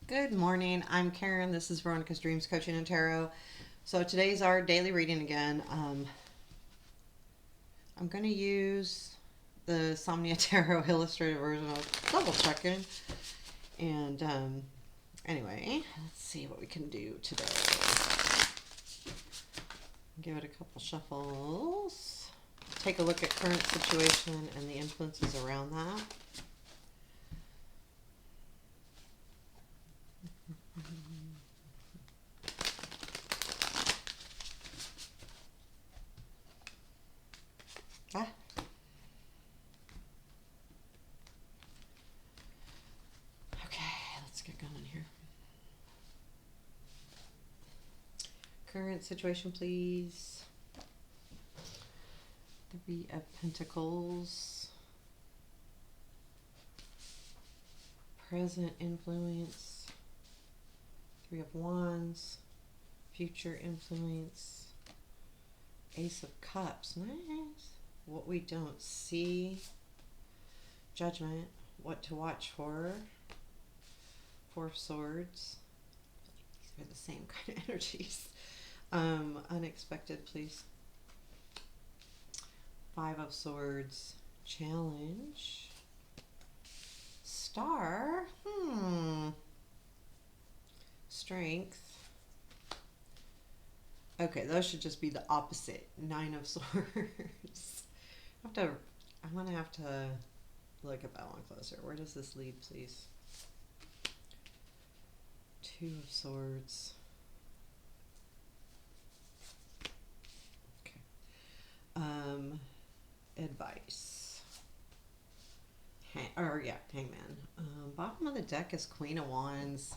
Good morning. I'm Karen. This is Veronica's Dreams Coaching and Tarot. So today's our daily reading again. I'm going to use the Somnia Tarot illustrated version. I was double checking. And anyway, let's see what we can do today. Give it a couple shuffles. Take a look at current situation and the influences around that. Ah. Okay, let's get going here. Current situation, please. Three of Pentacles. Present influence. Three of Wands. Future influence. Ace of Cups. Nice. What we don't see. Judgment. What to watch for. Four of Swords. These are the same kind of energies. Unexpected, please. Five of Swords. Challenge. Star. Strength. Okay, those should just be the opposite. Nine of Swords. I'm gonna have to look at that one closer. Where does this lead, please? Two of Swords. Okay. Advice. Hangman. Bottom of the deck is Queen of Wands.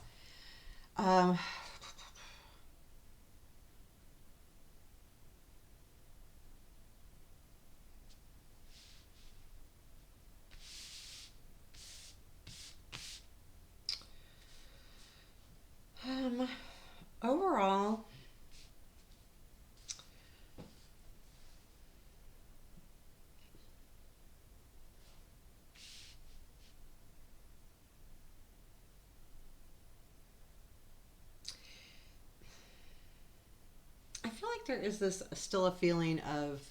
Overall, I feel like there is this still a feeling of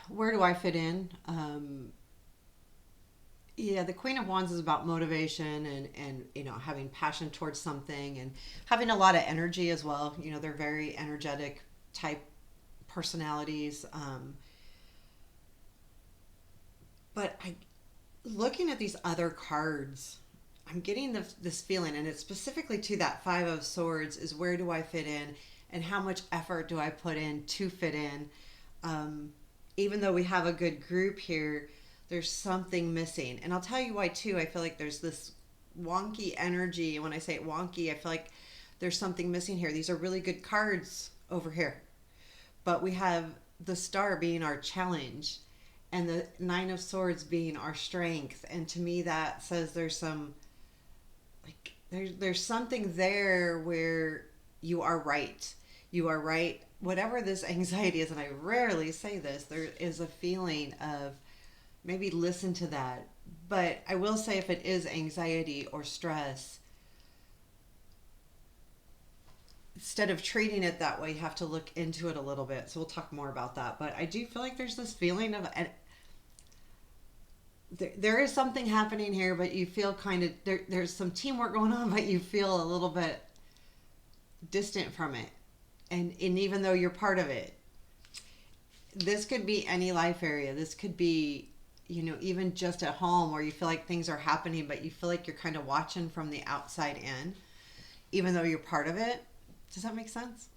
where do I fit in? Yeah, the Queen of Wands is about motivation and having passion towards something and having a lot of energy as well. They're very energetic type personalities. But looking at these other cards, I'm getting this feeling, and it's specifically to that Five of Swords, is where do I fit in and how much effort do I put in to fit in? Even though we have a good group here, there's something missing. And I'll tell you why, too. I feel like there's this wonky energy. And when I say wonky, I feel like there's something missing here. These are really good cards over here. But we have the Star being our challenge and the Nine of Swords being our strength. And to me, that says there's some there's something there where you are right. You are right. Whatever this anxiety is, and I rarely say this, there is a feeling of maybe listen to that. But I will say, if it is anxiety or stress, instead of treating it that way, you have to look into it a little bit. So we'll talk more about that. But I do feel like there's this feeling of, and there is something happening here, but you feel kind of, there's some teamwork going on, but you feel a little bit distant from it. And even though you're part of it, this could be any life area. This could be, even just at home where you feel like things are happening, but you feel like you're kind of watching from the outside in, even though you're part of it. Does that make sense?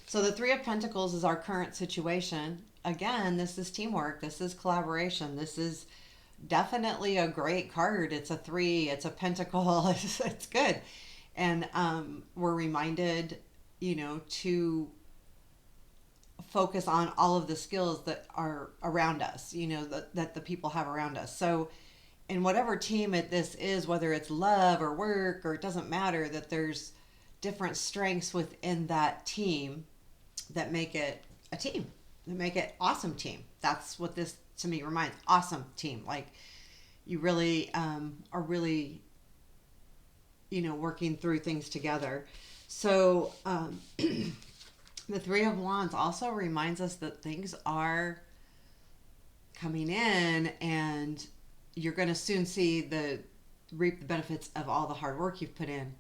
So the Three of Pentacles is our current situation. Again, this is teamwork. This is collaboration. This is definitely a great card. It's a three. It's a pentacle. It's good. And we're reminded, to focus on all of the skills that are around us, that the people have around us. So in whatever team this is, whether it's love or work, or it doesn't matter, that there's different strengths within that team that make it a team, that make it awesome team. That's what this to me reminds. Awesome team. Like, you really are really, working through things together. So the Three of Wands also reminds us that things are coming in, and you're going to soon see the reap the benefits of all the hard work you've put in.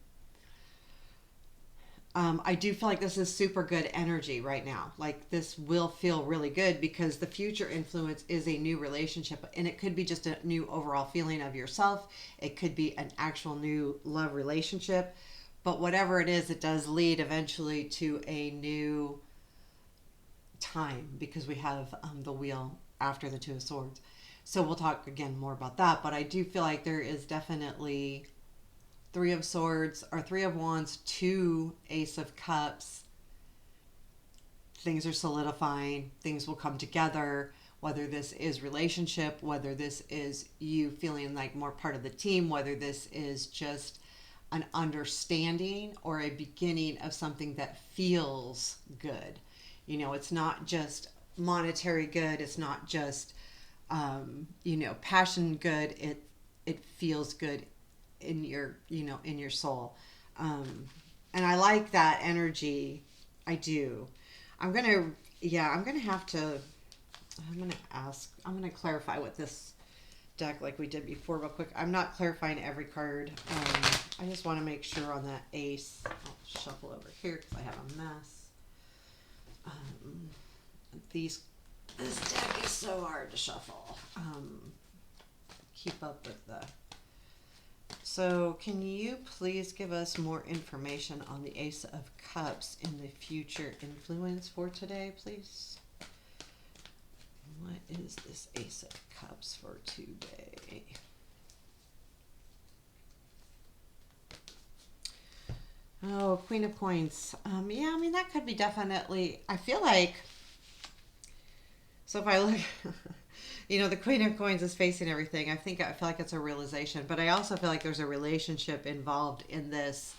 I do feel like this is super good energy right now. Like this will feel really good because the future influence is a new relationship, and it could be just a new overall feeling of yourself. It could be an actual new love relationship, but whatever it is, it does lead eventually to a new time because we have the wheel after the Two of Swords. So we'll talk again more about that, but I do feel like there is definitely Three of Swords or Three of Wands to Ace of Cups. Things are solidifying, things will come together, whether this is relationship, whether this is you feeling like more part of the team, whether this is just an understanding or a beginning of something that feels good. It's not just monetary good, it's not just passion good. It feels good in your in your soul, and I like that energy. I do. I'm gonna I'm gonna have to I'm gonna clarify with this deck like we did before real quick. I'm not clarifying every card. I just want to make sure on that ace. I'll shuffle over here because I have a mess. This deck is so hard to shuffle. Keep up with the. So, can you please give us more information on the Ace of Cups in the future influence for today, please? What is this Ace of Cups for today? Oh, Queen of Coins. Yeah, I mean, that could be definitely, I feel like, so if I look, the Queen of Coins is facing everything. I feel like it's a realization, but I also feel like there's a relationship involved in this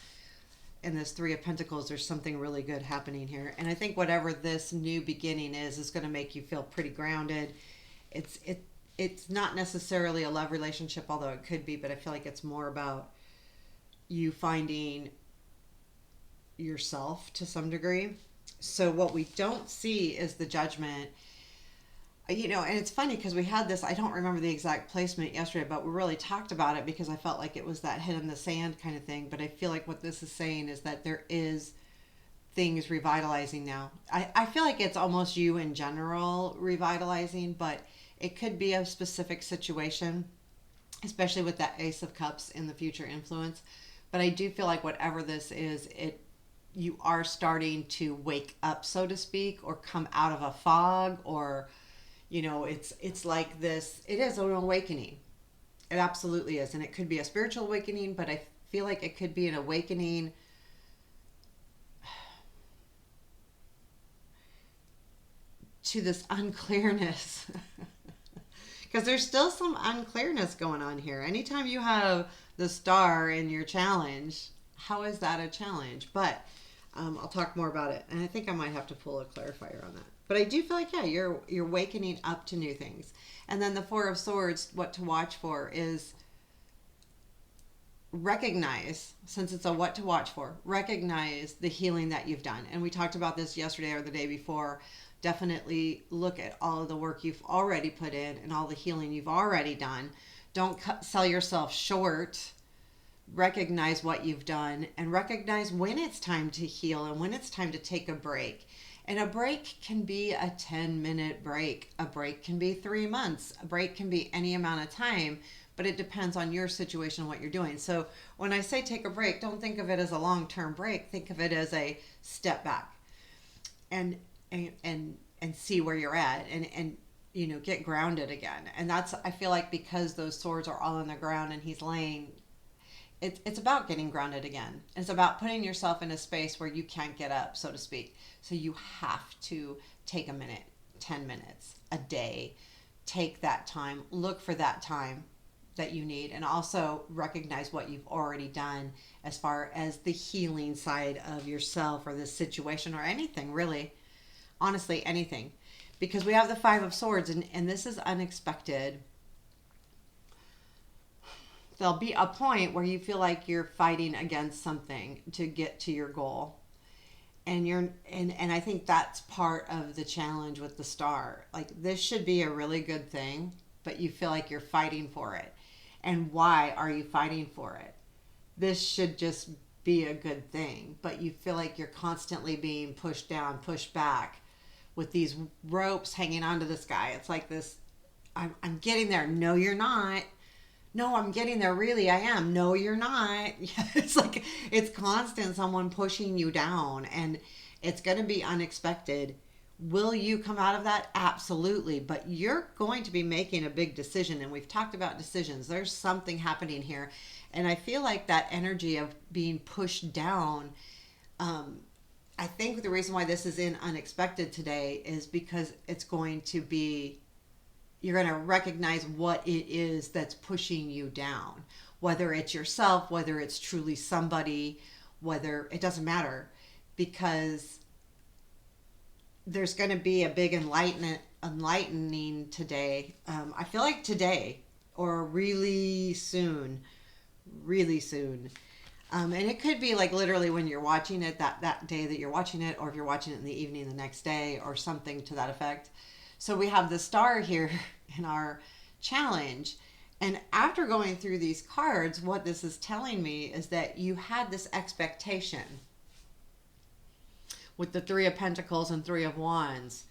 Three of Pentacles. There's something really good happening here. And I think whatever this new beginning is going to make you feel pretty grounded. It's not necessarily a love relationship, although it could be, but I feel like it's more about you finding yourself to some degree. So what we don't see is the Judgment. And it's funny because we had this, I don't remember the exact placement yesterday, but we really talked about it because I felt like it was that hit in the sand kind of thing. But I feel like what this is saying is that there is things revitalizing now. I feel like it's almost you in general revitalizing, but it could be a specific situation, especially with that Ace of Cups in the future influence. But I do feel like whatever this is, you are starting to wake up, so to speak, or come out of a fog, or it's like this. It is an awakening. It absolutely is, and it could be a spiritual awakening, but I feel like it could be an awakening to this unclearness. Because there's still some unclearness going on here. Anytime you have the star in your challenge, how is that a challenge? But I'll talk more about it, and I think I might have to pull a clarifier on that. But I do feel like, you're wakening up to new things. And then the Four of Swords, what to watch for is recognize, since it's a what to watch for, recognize the healing that you've done. And we talked about this yesterday or the day before. Definitely look at all of the work you've already put in and all the healing you've already done. Don't sell yourself short. Recognize what you've done and recognize when it's time to heal and when it's time to take a break. And a break can be a 10-minute break. A break can be 3 months. A break can be any amount of time, but it depends on your situation and what you're doing. So when I say take a break, don't think of it as a long-term break. Think of it as a step back and see where you're at and get grounded again. And that's, I feel like, because those swords are all on the ground and he's laying, it's about getting grounded again. It's about putting yourself in a space where you can't get up, so to speak. So you have to take a minute, 10 minutes, a day. Take that time. Look for that time that you need. And also recognize what you've already done as far as the healing side of yourself or this situation or anything, really. Honestly, anything. Because we have the Five of Swords, and this is unexpected. there'll be a point where you feel like you're fighting against something to get to your goal. And and I think that's part of the challenge with the star. Like, this should be a really good thing, but you feel like you're fighting for it. And why are you fighting for it? This should just be a good thing, but you feel like you're constantly being pushed down, pushed back with these ropes hanging onto this guy. It's like this, I'm getting there. No, you're not. No, I'm getting there. Really, I am. No, you're not. It's like, it's constant, someone pushing you down, and it's going to be unexpected. Will you come out of that? Absolutely. But you're going to be making a big decision. And we've talked about decisions. There's something happening here. And I feel like that energy of being pushed down, I think the reason why this is in unexpected today is because it's going to be, you're going to recognize what it is that's pushing you down. Whether it's yourself, whether it's truly somebody, whether, it doesn't matter, because there's going to be a big enlightening today. I feel like today, or really soon, really soon. And it could be like literally when you're watching it, that day that you're watching it, or if you're watching it in the evening the next day, or something to that effect. So we have the star here in our challenge. And after going through these cards, what this is telling me is that you had this expectation with the Three of Pentacles and Three of Wands.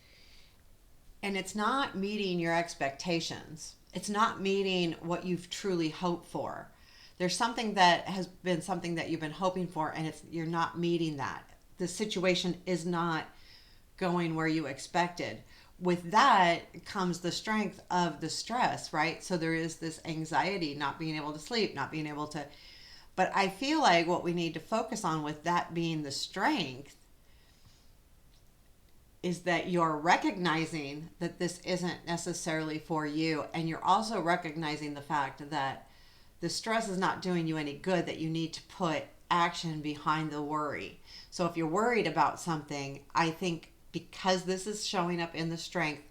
And it's not meeting your expectations. It's not meeting what you've truly hoped for. There's something that has been something that you've been hoping for, and you're not meeting that. The situation is not going where you expected. With that comes the strength of the stress, right? So there is this anxiety, not being able to sleep, not being able to. But I feel like what we need to focus on with that being the strength is that you're recognizing that this isn't necessarily for you. And you're also recognizing the fact that the stress is not doing you any good, that you need to put action behind the worry. So if you're worried about something, I think because this is showing up in the strength,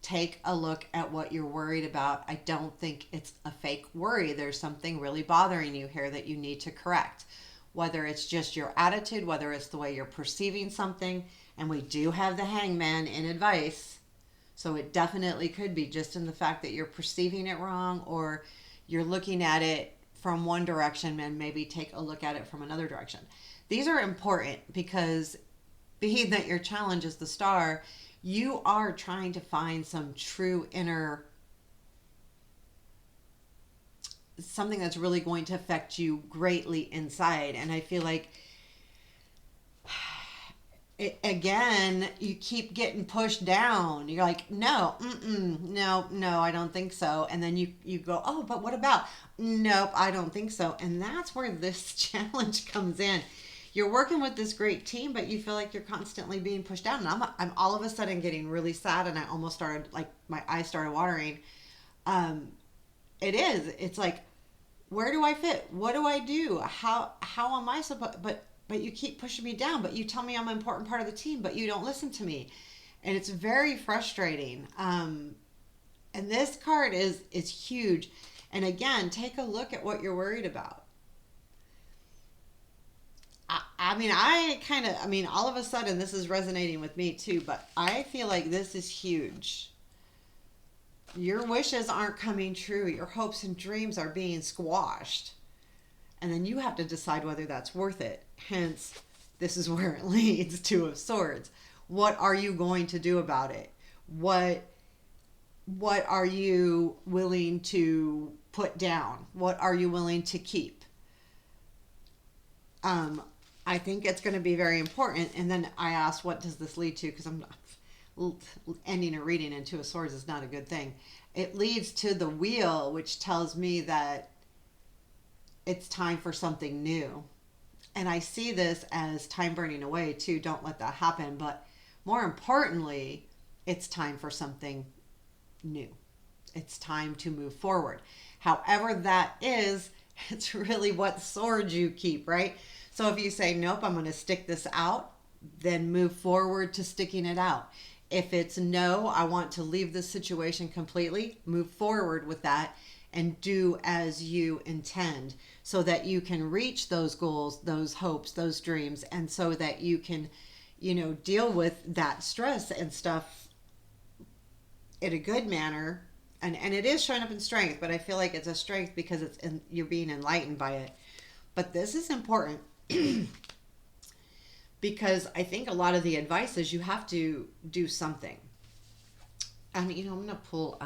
take a look at what you're worried about. I don't think it's a fake worry. There's something really bothering you here that you need to correct. Whether it's just your attitude, whether it's the way you're perceiving something. And we do have the Hangman in advice. So it definitely could be just in the fact that you're perceiving it wrong, or you're looking at it from one direction and maybe take a look at it from another direction. These are important because being that your challenge is the star, you are trying to find some true inner, something that's really going to affect you greatly inside. And I feel like again, you keep getting pushed down. You're like, no, no, I don't think so. And then you go, oh, but what about? Nope, I don't think so. And that's where this challenge comes in. You're working with this great team, but you feel like you're constantly being pushed down. And I'm all of a sudden getting really sad, and I almost started, like, my eyes started watering. It's like, where do I fit? What do I do? How am I supposed, but you keep pushing me down, but you tell me I'm an important part of the team, but you don't listen to me. And it's very frustrating. And this card is huge. And again, take a look at what you're worried about. All of a sudden this is resonating with me too, but I feel like this is huge. Your wishes aren't coming true. Your hopes and dreams are being squashed. And then you have to decide whether that's worth it. Hence, this is where it leads. Two of Swords. What are you going to do about it? What are you willing to put down? What are you willing to keep? I think it's going to be very important. And then I asked, what does this lead to? Because I'm ending a reading in Two of Swords is not a good thing. It leads to the Wheel, which tells me that it's time for something new. And I see this as time burning away too. Don't let that happen. But more importantly, it's time for something new. It's time to move forward. However that is, it's really what sword you keep, right? So if you say, nope, I'm going to stick this out, then move forward to sticking it out. If it's no, I want to leave this situation completely, move forward with that and do as you intend so that you can reach those goals, those hopes, those dreams, and so that you can, deal with that stress and stuff in a good manner. And it is showing up in strength, but I feel like it's a strength because you're being enlightened by it. But this is important because I think a lot of the advice is you have to do something. And I'm going to pull.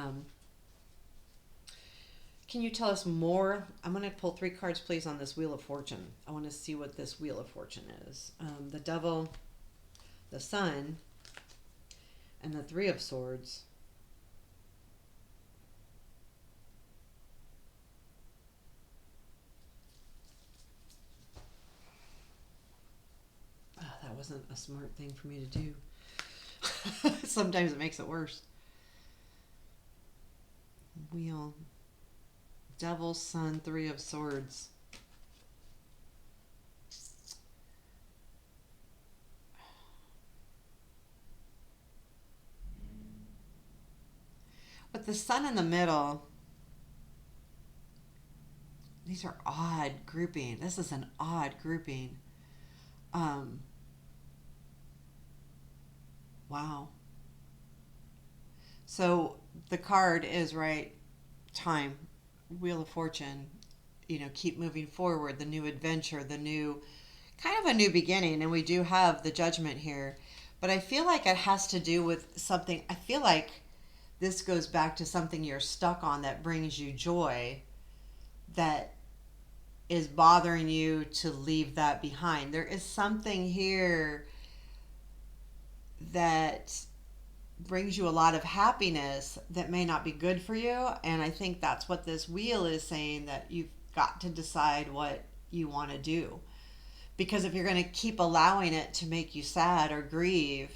Can you tell us more? I'm going to pull 3 cards, please, on this Wheel of Fortune. I want to see what this Wheel of Fortune is. The Devil, the Sun, and the 3 of Swords. Oh, that wasn't a smart thing for me to do. Sometimes it makes it worse. Wheel. Devil, Sun, 3 of Swords. With the Sun in the middle, these are odd grouping. This is an odd grouping. Wow. So the card is right, time, Wheel of Fortune, keep moving forward, the new adventure, the new, kind of a new beginning. And we do have the Judgment here. But I feel like it has to do with something. I feel like this goes back to something you're stuck on that brings you joy, that is bothering you to leave that behind. There is something here that brings you a lot of happiness that may not be good for you. And I think that's what this wheel is saying, that you've got to decide what you want to do. Because if you're going to keep allowing it to make you sad or grieve,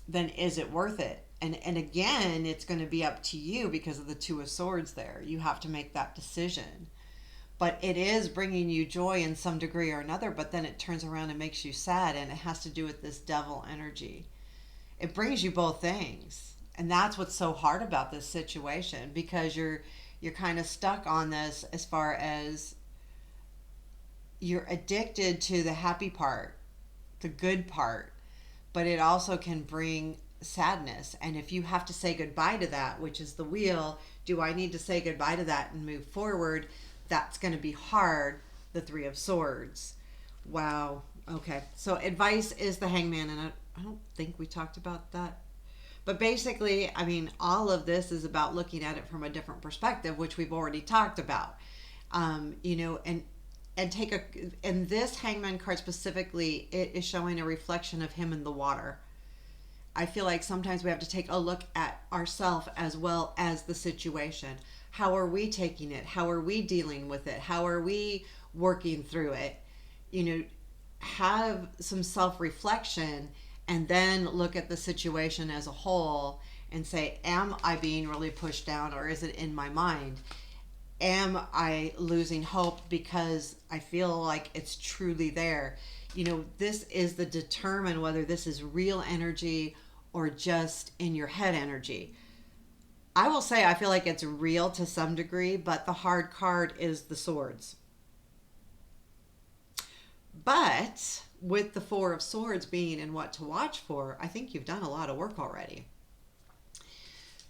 then is it worth it? And again, it's going to be up to you because of the 2 of Swords there. You have to make that decision. But it is bringing you joy in some degree or another, but then it turns around and makes you sad, and it has to do with this devil energy. It brings you both things. And that's what's so hard about this situation, because you're kind of stuck on this as far as you're addicted to the happy part, the good part, but it also can bring sadness. And if you have to say goodbye to that, which is the wheel, do I need to say goodbye to that and move forward? That's going to be hard. The 3 of Swords. Wow. Okay. So advice is the Hangman, and I don't think we talked about that. But basically, I mean, all of this is about looking at it from a different perspective, which we've already talked about. And and this Hangman card specifically, it is showing a reflection of him in the water. I feel like sometimes we have to take a look at ourselves as well as the situation. How are we taking it? How are we dealing with it? How are we working through it? Have some self-reflection, and then look at the situation as a whole and say, am I being really pushed down, or is it in my mind? Am I losing hope because I feel like it's truly there? This is the determine whether this is real energy or just in your head energy. I will say I feel like it's real to some degree, but the hard card is the Swords. But with the 4 of Swords being in what to watch for, I think you've done a lot of work already.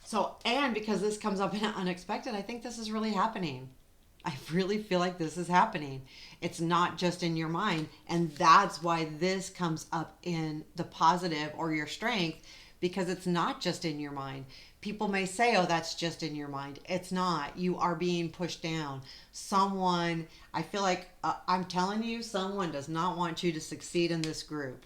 So, and because this comes up in unexpected, I think this is really happening. I really feel like this is happening. It's not just in your mind. And that's why this comes up in the positive or your strength, because it's not just in your mind. People may say, oh, that's just in your mind. It's not. You are being pushed down. Someone, I feel like, I'm telling you, someone does not want you to succeed in this group.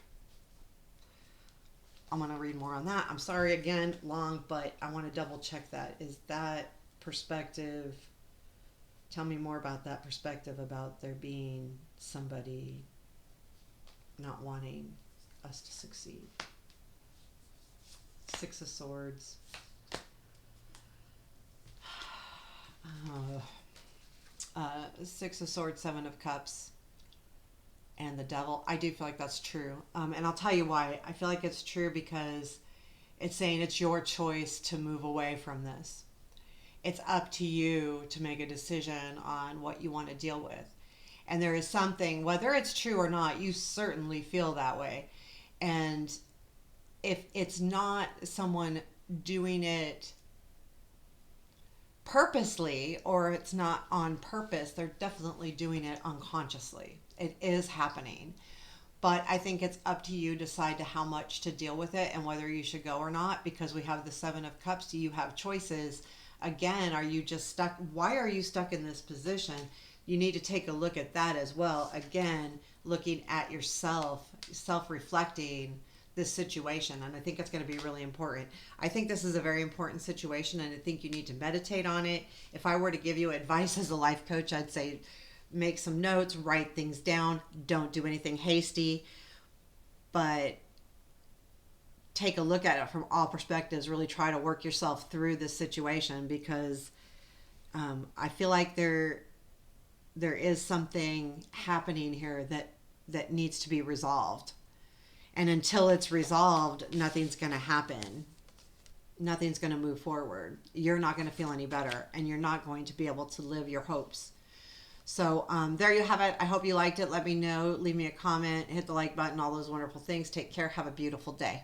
I'm going to read more on that. I'm sorry again, long, but I want to double check that. Is that perspective? Tell me more about that perspective about there being somebody not wanting us to succeed. 6 of Swords. 6 of Swords, 7 of Cups, and the Devil. I do feel like that's true. And I'll tell you why. I feel like it's true because it's saying it's your choice to move away from this. it's up to you to make a decision on what you want to deal with. And there is something, whether it's true or not, you certainly feel that way. And if it's not someone doing it purposely or it's not on purpose, they're definitely doing it unconsciously. It is happening. But I think it's up to you to decide to how much to deal with it and whether you should go or not, because we have the 7 of Cups. Do you have choices? Again, are you just stuck? Why are you stuck in this position? You need to take a look at that as well. Again, looking at yourself, self-reflecting this situation. And I think it's going to be really important. I think this is a very important situation, and I think you need to meditate on it. If I were to give you advice as a life coach, I'd say make some notes, write things down, don't do anything hasty, but take a look at it from all perspectives. Really try to work yourself through this situation, because I feel like there is something happening here that needs to be resolved. And until it's resolved, nothing's going to happen. Nothing's going to move forward. You're not going to feel any better, and you're not going to be able to live your hopes. So there you have it. I hope you liked it. Let me know. Leave me a comment. Hit the like button. All those wonderful things. Take care. Have a beautiful day.